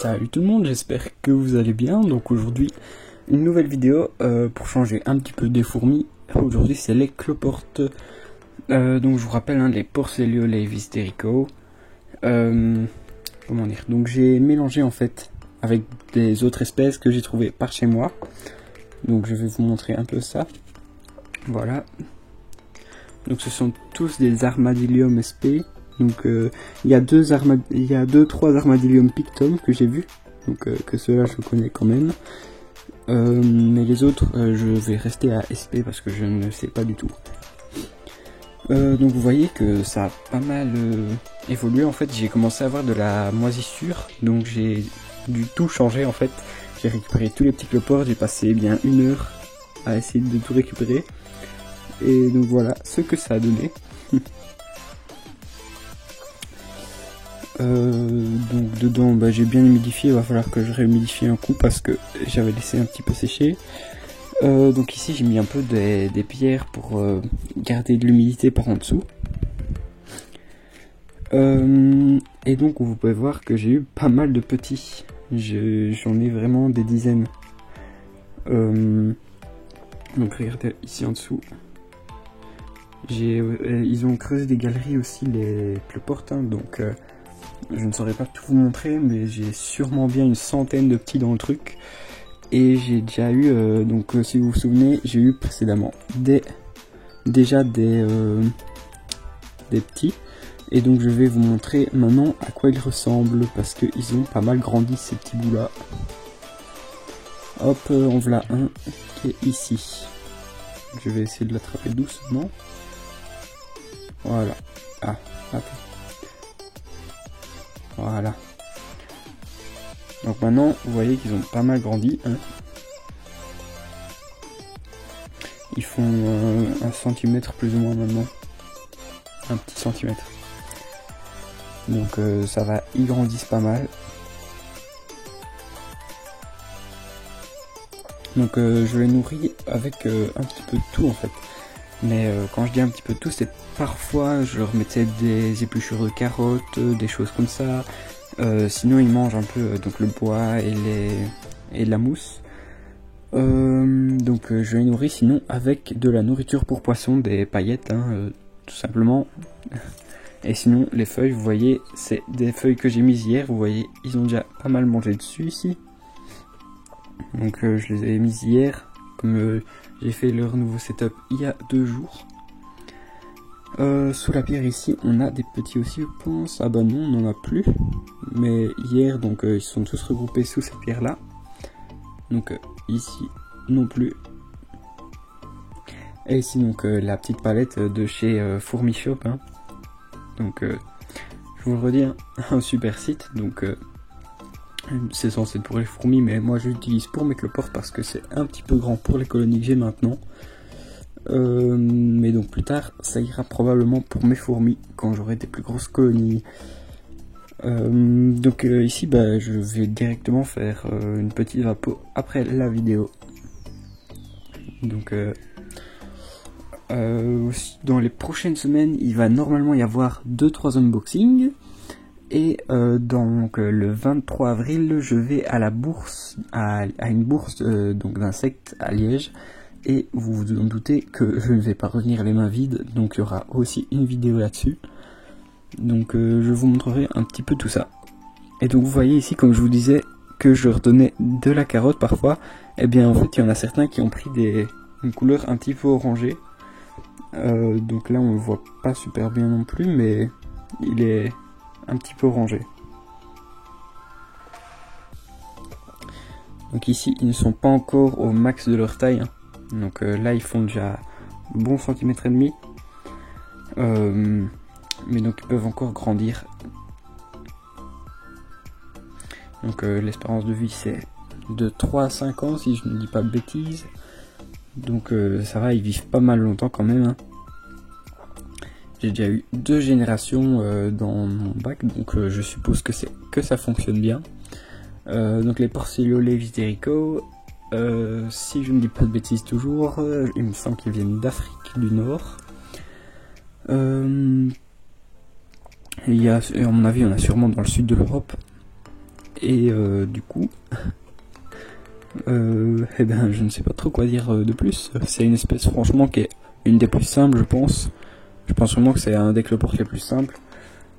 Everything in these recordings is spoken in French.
Salut tout le monde, j'espère que vous allez bien. Donc aujourd'hui, une nouvelle vidéo pour changer un petit peu des fourmis. Aujourd'hui, c'est les cloportes. Donc je vous rappelle, les Porcellioles hysterico. Comment dire? Donc j'ai mélangé en fait avec des autres espèces que j'ai trouvées par chez moi. Donc je vais vous montrer un peu ça. Voilà. Donc ce sont tous des Armadillium sp. Donc il y a trois Armadillium pictum que j'ai vu, donc que ceux-là je connais quand même, mais les autres je vais rester à SP parce que je ne sais pas du tout. Donc vous voyez que ça a pas mal évolué. En fait j'ai commencé à avoir de la moisissure, donc j'ai dû tout changer en fait. J'ai récupéré tous les petits cloportes, j'ai passé bien 1 heure à essayer de tout récupérer, et donc voilà ce que ça a donné. Donc dedans j'ai bien humidifié, il va falloir que je réhumidifie un coup parce que j'avais laissé un petit peu sécher. Donc ici j'ai mis un peu des pierres pour garder de l'humidité par en dessous. Et donc vous pouvez voir que j'ai eu pas mal de petits, j'en ai vraiment des dizaines. Donc regardez ici en dessous. Ils ont creusé des galeries aussi, les cloportes, donc je ne saurais pas tout vous montrer, mais j'ai sûrement bien une centaine de petits dans le truc. Et j'ai déjà eu, donc si vous vous souvenez, j'ai eu précédemment déjà des petits. Et donc je vais vous montrer maintenant à quoi ils ressemblent, parce qu'ils ont pas mal grandi ces petits bouts là. Hop, on voilà un qui est ici. Je vais essayer de l'attraper doucement. Voilà. Ah, attends. Voilà. Donc maintenant, vous voyez qu'ils ont pas mal grandi. Ils font 1 centimètre plus ou moins maintenant. Un petit centimètre. Donc ça va, ils grandissent pas mal. Donc je les nourris avec un petit peu de tout en fait. Mais quand je dis un petit peu de tout, c'est parfois je leur mettais des épluchures de carottes, des choses comme ça. Sinon ils mangent un peu donc le bois et la mousse. Donc je les nourris sinon avec de la nourriture pour poissons, des paillettes, tout simplement. Et sinon les feuilles, vous voyez, c'est des feuilles que j'ai mises hier. Vous voyez, ils ont déjà pas mal mangé dessus ici. Donc je les ai mises hier, comme j'ai fait leur nouveau setup il y a 2 jours. Sous la pierre ici, on a des petits aussi, je pense. Ah bah non, on n'en a plus. Mais hier, donc ils sont tous regroupés sous cette pierre là. Donc ici, non plus. Et ici, donc la petite palette de chez Fourmi Shop. Donc je vous le redis, un super site. Donc c'est censé être pour les fourmis, mais moi je l'utilise pour mes cloportes parce que c'est un petit peu grand pour les colonies que j'ai maintenant. Mais donc plus tard, ça ira probablement pour mes fourmis quand j'aurai des plus grosses colonies. Donc ici, je vais directement faire une petite vapo après la vidéo. Donc aussi, dans les prochaines semaines, il va normalement y avoir 2-3 unboxings. Et donc le 23 avril, je vais à la bourse, à une bourse donc d'insectes à Liège. Et vous vous en doutez que je ne vais pas revenir les mains vides, donc il y aura aussi une vidéo là-dessus. Donc je vous montrerai un petit peu tout ça. Et donc vous voyez ici, comme je vous disais, que je redonnais de la carotte parfois. Et bien en fait, il y en a certains qui ont pris une couleur un petit peu orangée. Donc là, on le voit pas super bien non plus, mais il est un petit peu orangé. Donc ici, ils ne sont pas encore au max de leur taille. Donc là, ils font déjà bon centimètre et demi. Mais donc, ils peuvent encore grandir. Donc l'espérance de vie, c'est de 3 à 5 ans, si je ne dis pas de bêtises. Donc ça va, ils vivent pas mal longtemps quand même. J'ai déjà eu 2 générations dans mon bac, donc je suppose que ça fonctionne bien. Donc les Porcellioles hysterico, si je ne dis pas de bêtises toujours, il me semble qu'ils viennent d'Afrique du Nord. À mon avis, il y en a sûrement dans le sud de l'Europe. Et du coup, eh ben, je ne sais pas trop quoi dire de plus. C'est une espèce franchement qui est une des plus simples, je pense. Je pense vraiment que c'est un des cloportes les plus simples.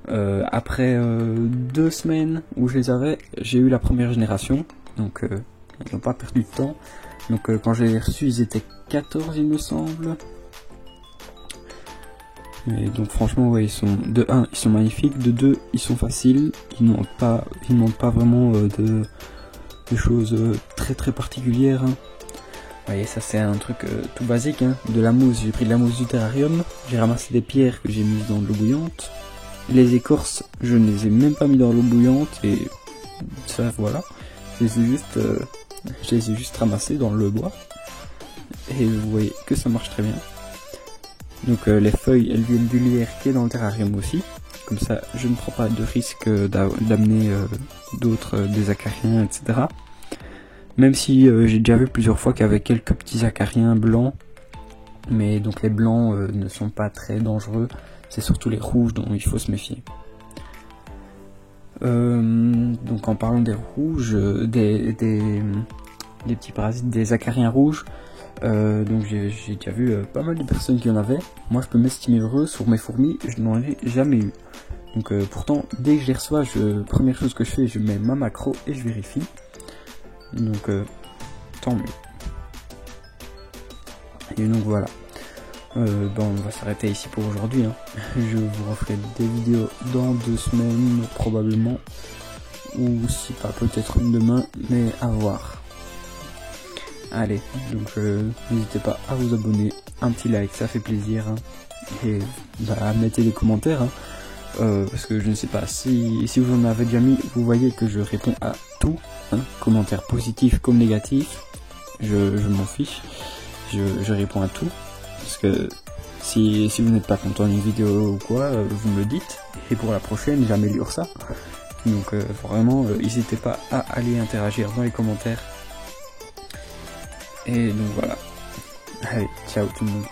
Après 2 semaines où je les avais, j'ai eu la première génération. Donc ils n'ont pas perdu de temps. Donc quand je les ai reçus, ils étaient 14 il me semble. Et donc franchement ouais, ils sont de 1 ils sont magnifiques, de 2 ils sont faciles, ils ne manquent pas vraiment de choses très très particulières. Hein. Vous voyez, ça c'est un truc tout basique, hein. De la mousse, j'ai pris de la mousse du terrarium, j'ai ramassé des pierres que j'ai mises dans de l'eau bouillante. Les écorces, je ne les ai même pas mis dans l'eau bouillante et ça voilà, je les ai juste ramassées dans le bois. Et vous voyez que ça marche très bien. Donc les feuilles, elles viennent du lierre qui est dans le terrarium aussi. Comme ça, je ne prends pas de risque d'amener d'autres, des acariens, etc. Même si j'ai déjà vu plusieurs fois qu'il y avait quelques petits acariens blancs. Mais donc les blancs ne sont pas très dangereux. C'est surtout les rouges dont il faut se méfier. Donc en parlant des rouges, des petits parasites, des acariens rouges, donc j'ai déjà vu pas mal de personnes qui en avaient. Moi je peux m'estimer heureux, sur mes fourmis je n'en ai jamais eu. Donc pourtant dès que je les reçois, première chose que je fais, je mets ma macro et je vérifie. Donc tant mieux. Et donc voilà. On va s'arrêter ici pour aujourd'hui. Hein. Je vous referai des vidéos dans 2 semaines probablement. Ou si pas, peut-être une demain, mais à voir. Allez, donc n'hésitez pas à vous abonner, un petit like, ça fait plaisir. Hein. Et mettez des commentaires. Hein. Parce que je ne sais pas, si vous en avez déjà mis, vous voyez que je réponds à tout. Hein. Commentaires positifs comme négatifs. Je m'en fiche. Je réponds à tout. Parce que si vous n'êtes pas content d'une vidéo ou quoi, vous me le dites. Et pour la prochaine, j'améliore ça. Donc vraiment, n'hésitez pas à aller interagir dans les commentaires. Et donc voilà. Allez, ciao tout le monde.